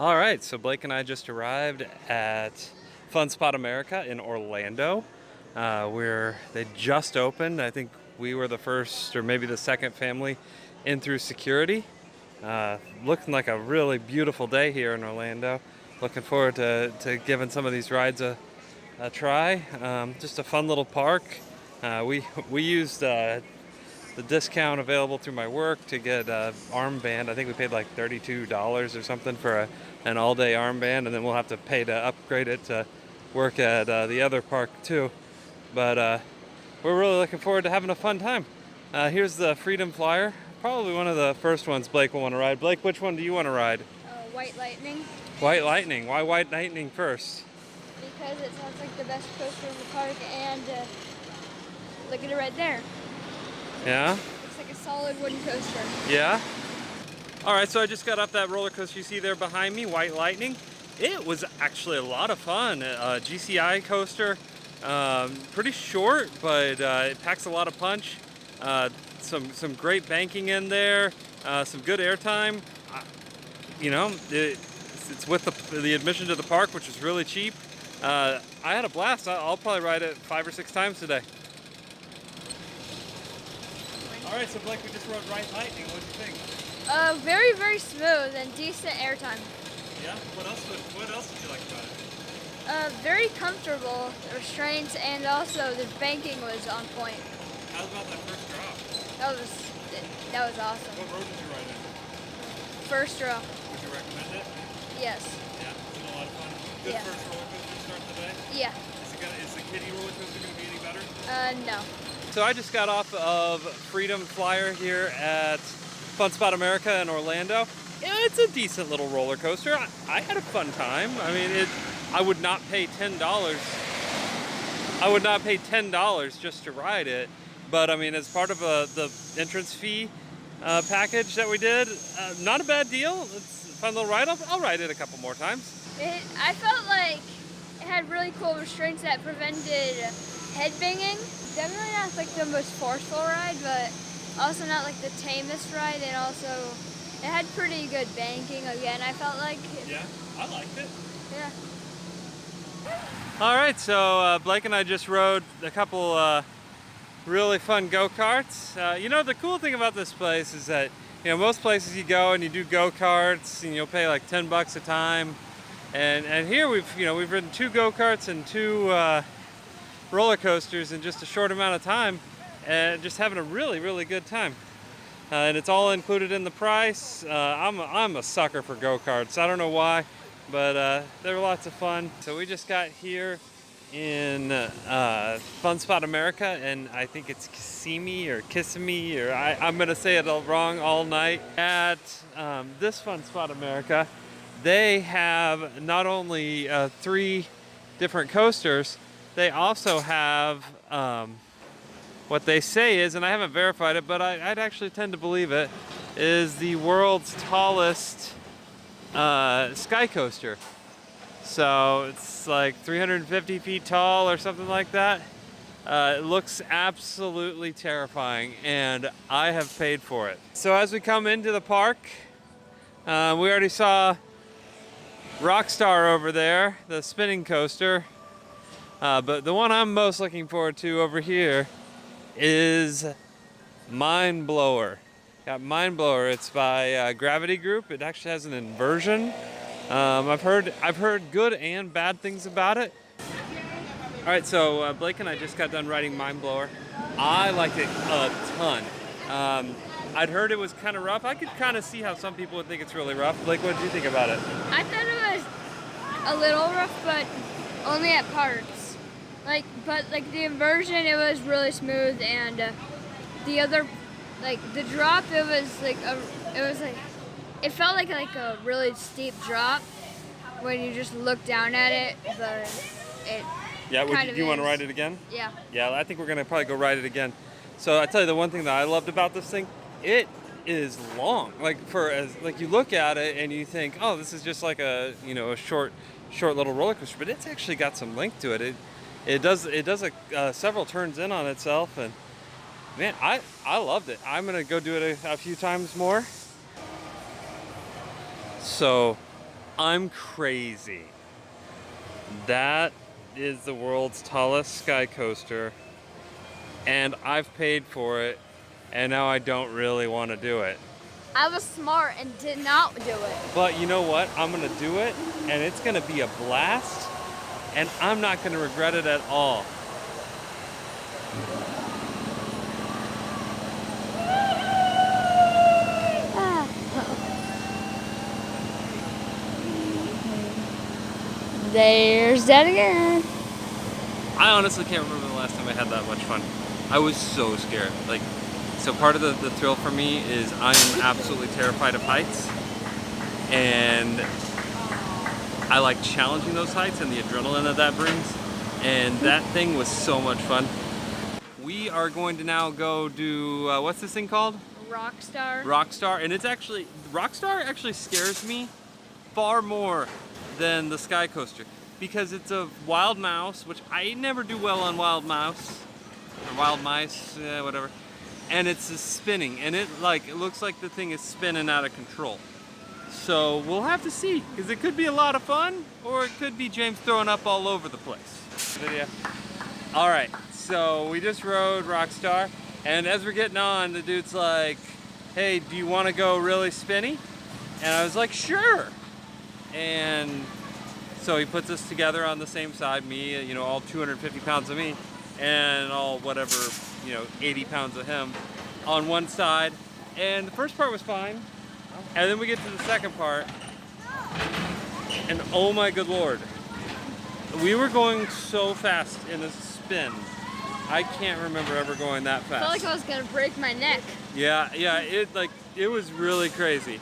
All right, so Blake and I just arrived at Fun Spot America in Orlando. Where they just opened. I think we were the first or maybe the second family in through security. Looking like a really beautiful day here in Orlando. Looking forward to giving some of these rides a try. Just a fun little park. We used the discount available through my work to get an armband. I think we paid like $32 or something for an all-day armband, and then we'll have to pay to upgrade it to work at the other park too. But we're really looking forward to having a fun time. Here's the Freedom Flyer. Probably one of the first ones Blake will want to ride. Blake, which one do you want to ride? White Lightning. White Lightning. Why White Lightning first? Because it sounds like the best coaster in the park, and look at it right there. Yeah? It's like a solid wooden coaster. Yeah? Alright, so I just got off that roller coaster you see there behind me, White Lightning. It was actually a lot of fun. GCI coaster. Pretty short, but it packs a lot of punch. Some great banking in there. Some good airtime. It's with the admission to the park, which is really cheap. I had a blast. I'll probably ride it 5 or 6 times today. All right, so Blake, we just rode White Lightning. What do you think? Very, very smooth and decent airtime. Yeah. What else did you like about it? Very comfortable, restraints, and also the banking was on point. How about that first drop? That was awesome. What road did you ride in? First row. Would you recommend it? Yes. Yeah, it's been a lot of fun. Good Yeah. first roller coaster to start the day. Yeah. Is the kiddie roller coaster going to be any better? No. So I just got off of Freedom Flyer here at Fun Spot America in Orlando. It's a decent little roller coaster. I had a fun time. I mean, I would not pay $10. I would not pay $10 just to ride it. But I mean, as part of the entrance fee package that we did, not a bad deal. It's a fun little ride. I'll ride it a couple more times. I felt like it had really cool restraints that prevented head banging. Definitely not like the most forceful ride, but also not like the tamest ride, and also it had pretty good banking again, I felt like. Yeah, I liked it. Yeah. All right, so Blake and I just rode a couple really fun go-karts. The cool thing about this place is that, most places you go and you do go-karts and you'll pay like $10 a time. And here we've ridden 2 go-karts and 2 roller coasters in just a short amount of time, and just having a really, really good time. And it's all included in the price. I'm a sucker for go-karts. I don't know why, but they're lots of fun. So we just got here in Fun Spot America, and I think it's Kissimmee, or I'm gonna say it all wrong all night. At this Fun Spot America, they have not only 3 different coasters, they also have what they say is, and I haven't verified it, but I'd actually tend to believe it, is the world's tallest sky coaster. So it's like 350 feet tall or something like that. It looks absolutely terrifying, and I have paid for it. So as we come into the park, we already saw Rockstar over there, the spinning coaster. But the one I'm most looking forward to over here is Mind Blower. Got Mind Blower. It's by Gravity Group. It actually has an inversion. I've heard good and bad things about it. All right, so Blake and I just got done riding Mind Blower. I liked it a ton. I'd heard it was kind of rough. I could kind of see how some people would think it's really rough. Blake, what did you think about it? I thought it was a little rough, but only at parts. But the inversion, it was really smooth, and the other, the drop, it felt like a really steep drop when you just look down at it, but it. Yeah, do you want to ride it again? Yeah. Yeah, I think we're gonna probably go ride it again. So I tell you, the one thing that I loved about this thing, it is long. You look at it and you think, oh, this is just like a short little roller coaster, but it's actually got some length to it. It does several turns in on itself, and man, I loved it. I'm gonna go do it a few times more. So I'm crazy. That is the world's tallest sky coaster, and I've paid for it, and now I don't really want to do it. I was smart and did not do it. But you know what? I'm gonna do it, and it's gonna be a blast, and I'm not gonna regret it at all. There's that again. I honestly can't remember the last time I had that much fun. I was so scared. Like, so part of the thrill for me is I am absolutely terrified of heights. And I like challenging those heights and the adrenaline that brings. And that thing was so much fun. We are going to now go do, what's this thing called? Rockstar. Rockstar, and it's actually, Rockstar actually scares me far more than the sky coaster because it's a wild mouse, which I never do well on wild mouse or wild mice, whatever. And it's spinning, and it looks like the thing is spinning out of control. So we'll have to see, because it could be a lot of fun, or it could be James throwing up all over the place. Video. All right, so we just rode Rockstar, and as we're getting on, the dude's like, "Hey, do you want to go really spinny?" And I was like, "Sure." And so he puts us together on the same side, me, you know, all 250 pounds of me, and all whatever, you know, 80 pounds of him on one side. And the first part was fine. And then we get to the second part, and oh my good Lord. We were going so fast in a spin. I can't remember ever going that fast. I felt like I was gonna break my neck. Yeah, it was really crazy.